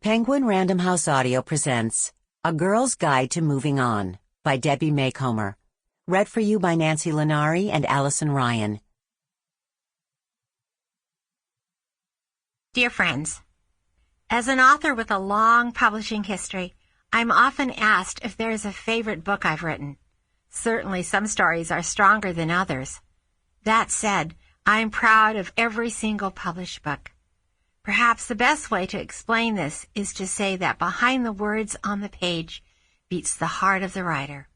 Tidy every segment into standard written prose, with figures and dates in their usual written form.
Penguin Random House Audio presents A Girl's Guide to Moving On by Debbie Macomber. Read for you by Nancy Linari and Allyson Ryan. Dear friends, as an author with a long publishing history, I'm often asked if there is a favorite book I've written. Certainly some stories are stronger than others. That said, I'm proud of every single published book. Perhaps the best way to explain this is to say that behind the words on the page beats the heart of the writer.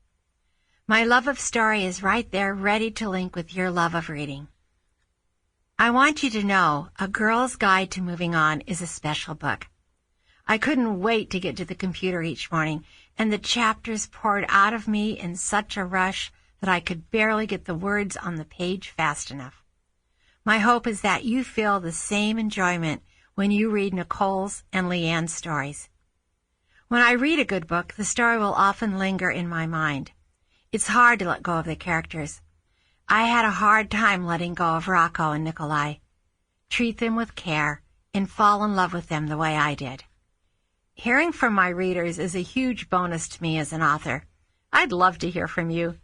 My love of story is right there, ready to link with your love of reading. I want you to know A Girl's Guide to Moving On is a special book. I couldn't wait to get to the computer each morning, and the chapters poured out of me in such a rush that I could barely get the words on the page fast enough. My hope is that you feel the same enjoyment when you read Nicole's and Leanne's stories. When I read a good book, the story will often linger in my mind. It's hard to let go of the characters. I had a hard time letting go of Rocco and Nikolai. Treat them with care and fall in love with them the way I did. Hearing from my readers is a huge bonus to me as an author. I'd love to hear from you.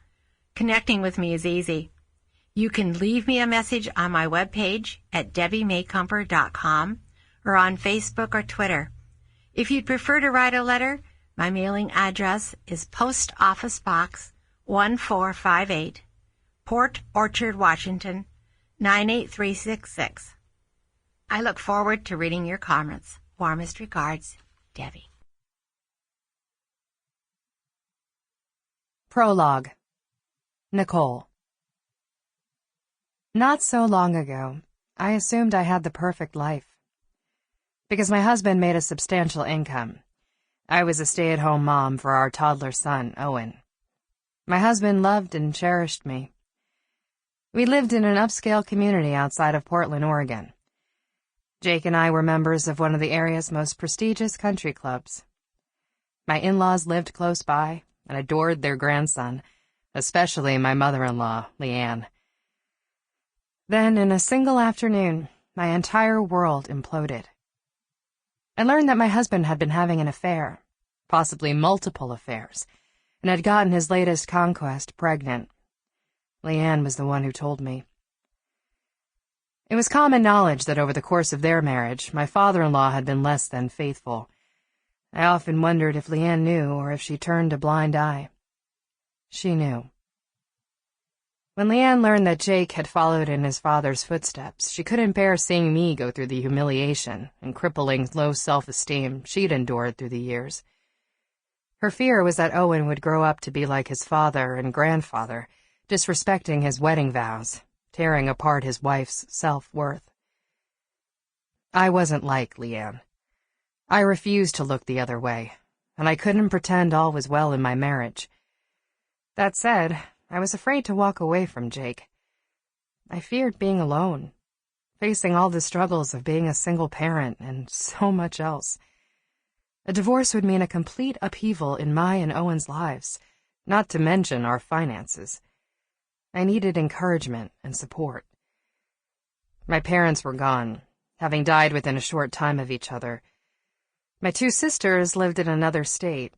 Connecting with me is easy. You can leave me a message on my webpage at debbiemacomber.com or on Facebook or Twitter. If you'd prefer to write a letter, my mailing address is Post Office Box 1458, Port Orchard, Washington, 98366. I look forward to reading your comments. Warmest regards, Debbie. Prologue. Nicole. Not so long ago, I assumed I had the perfect life. Because my husband made a substantial income. I was a stay-at-home mom for our toddler son, Owen. My husband loved and cherished me. We lived in an upscale community outside of Portland, Oregon. Jake and I were members of one of the area's most prestigious country clubs. My in-laws lived close by and adored their grandson, especially my mother-in-law, Leanne. Then, in a single afternoon, my entire world imploded. I learned that my husband had been having an affair, possibly multiple affairs, and had gotten his latest conquest pregnant. Leanne was the one who told me. It was common knowledge that over the course of their marriage, my father-in-law had been less than faithful. I often wondered if Leanne knew or if she turned a blind eye. She knew. When Leanne learned that Jake had followed in his father's footsteps, she couldn't bear seeing me go through the humiliation and crippling low self-esteem she'd endured through the years. Her fear was that Owen would grow up to be like his father and grandfather, disrespecting his wedding vows, tearing apart his wife's self-worth. I wasn't like Leanne. I refused to look the other way, and I couldn't pretend all was well in my marriage. That said, I was afraid to walk away from Jake. I feared being alone, facing all the struggles of being a single parent and so much else. A divorce would mean a complete upheaval in my and Owen's lives, not to mention our finances. I needed encouragement and support. My parents were gone, having died within a short time of each other. My two sisters lived in another state,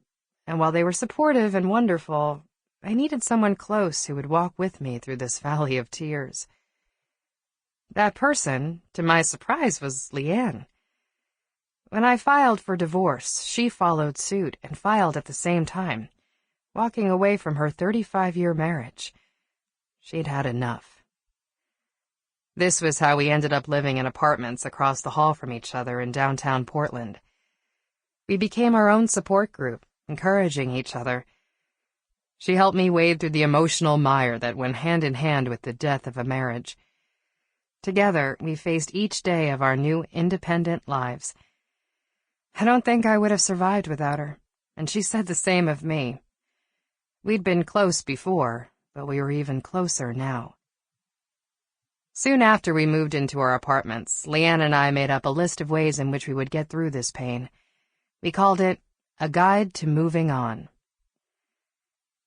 and while they were supportive and wonderful, I needed someone close who would walk with me through this valley of tears. That person, to my surprise, was Leanne. When I filed for divorce, she followed suit and filed at the same time, walking away from her 35-year marriage. She'd had enough. This was how we ended up living in apartments across the hall from each other in downtown Portland. We became our own support group, encouraging each other. She helped me wade through the emotional mire that went hand in hand with the death of a marriage. Together, we faced each day of our new independent lives. I don't think I would have survived without her, and she said the same of me. We'd been close before, but we were even closer now. Soon after we moved into our apartments, Leanne and I made up a list of ways in which we would get through this pain. We called it A Guide to Moving On.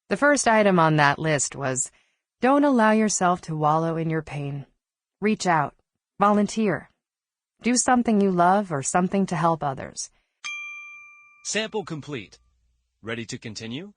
The first item on that list was, don't allow yourself to wallow in your pain. Reach out. Volunteer. Do something you love or something to help others. Sample complete. Ready to continue?